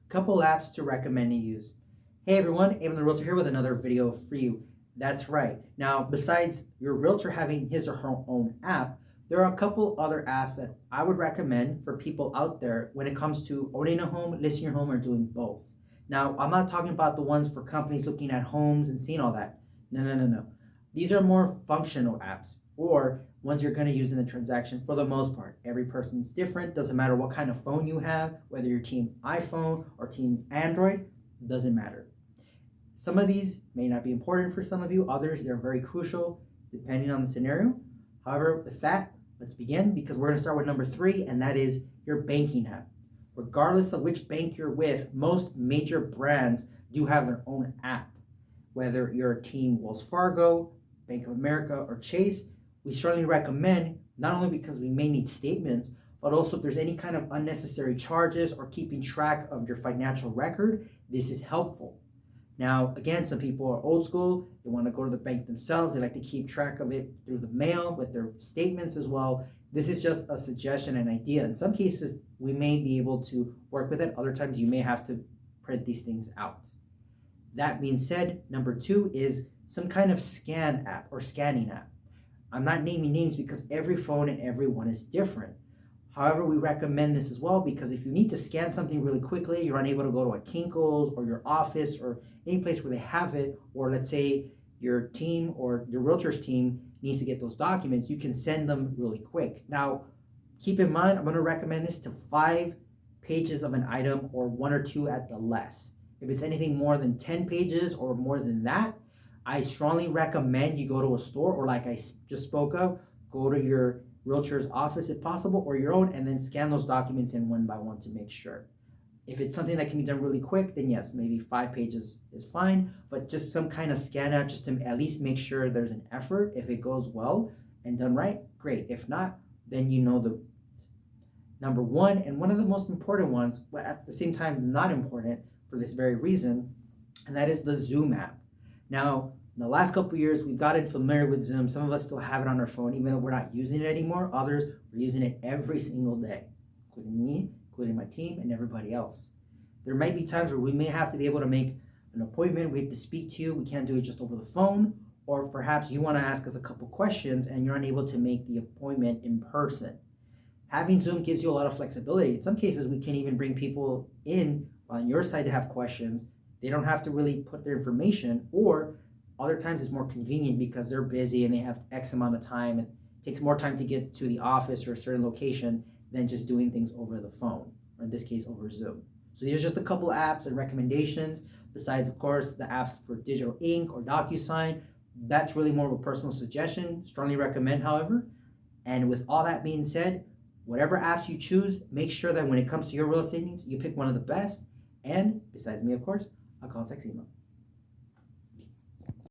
Couple apps to recommend you use. Hey everyone, Avon the Realtor here with another video for you. That's right. Now, besides your realtor having his or her own app, there are a couple other apps that I would recommend for people out there when it comes to owning a home, listing your home, or doing both. Now, I'm not talking about the ones for companies looking at homes and seeing all that. No. These are more functional apps or ones you're going to use in the transaction for the most part. Every person's different. Doesn't matter what kind of phone you have, whether you're team iPhone or team Android, doesn't matter. Some of these may not be important for some of you. Others, they're very crucial depending on the scenario. However, with that, let's begin because we're going to start with number 3, and that is your banking app. Regardless of which bank you're with, most major brands do have their own app. Whether you're a team Wells Fargo, Bank of America, or Chase, we strongly recommend, not only because we may need statements, but also if there's any kind of unnecessary charges or keeping track of your financial record, this is helpful. Now, again, some people are old school. They want to go to the bank themselves. They like to keep track of it through the mail with their statements as well. This is just a suggestion and idea. In some cases, we may be able to work with it. Other times, you may have to print these things out. That being said, number 2 is some kind of scan app or scanning app. I'm not naming names because every phone and every one is different. However, we recommend this as well because if you need to scan something really quickly, you're unable to go to a Kinko's or your office or any place where they have it, or let's say your team or your realtor's team needs to get those documents, you can send them really quick. Now, keep in mind, I'm going to recommend this to 5 pages of an item or 1 or 2 at the less. If it's anything more than 10 pages or more than that, I strongly recommend you go to a store or, like I just spoke of, go to your realtor's office if possible or your own, and then scan those documents in one by one to make sure. If it's something that can be done really quick, then yes, maybe 5 pages is fine, but just some kind of scan out just to at least make sure there's an effort. If it goes well and done right, great. If not, then you know the number 1 and one of the most important ones, but at the same time not important for this very reason, and that is the Zoom app. Now, in the last couple of years, we've gotten familiar with Zoom. Some of us still have it on our phone, even though we're not using it anymore. Others, we're using it every single day, including me, including my team, and everybody else. There might be times where we may have to be able to make an appointment. We have to speak to you. We can't do it just over the phone. Or perhaps you want to ask us a couple questions and you're unable to make the appointment in person. Having Zoom gives you a lot of flexibility. In some cases, we can even bring people in on your side to have questions. They don't have to really put their information, or other times it's more convenient because they're busy and they have X amount of time and it takes more time to get to the office or a certain location than just doing things over the phone, or in this case, over Zoom. So these are just a couple apps and recommendations, besides, of course, the apps for digital ink or DocuSign. That's really more of a personal suggestion. Strongly recommend, however. And with all that being said, whatever apps you choose, make sure that when it comes to your real estate needs, you pick one of the best. And besides me, of course, I'll contact email.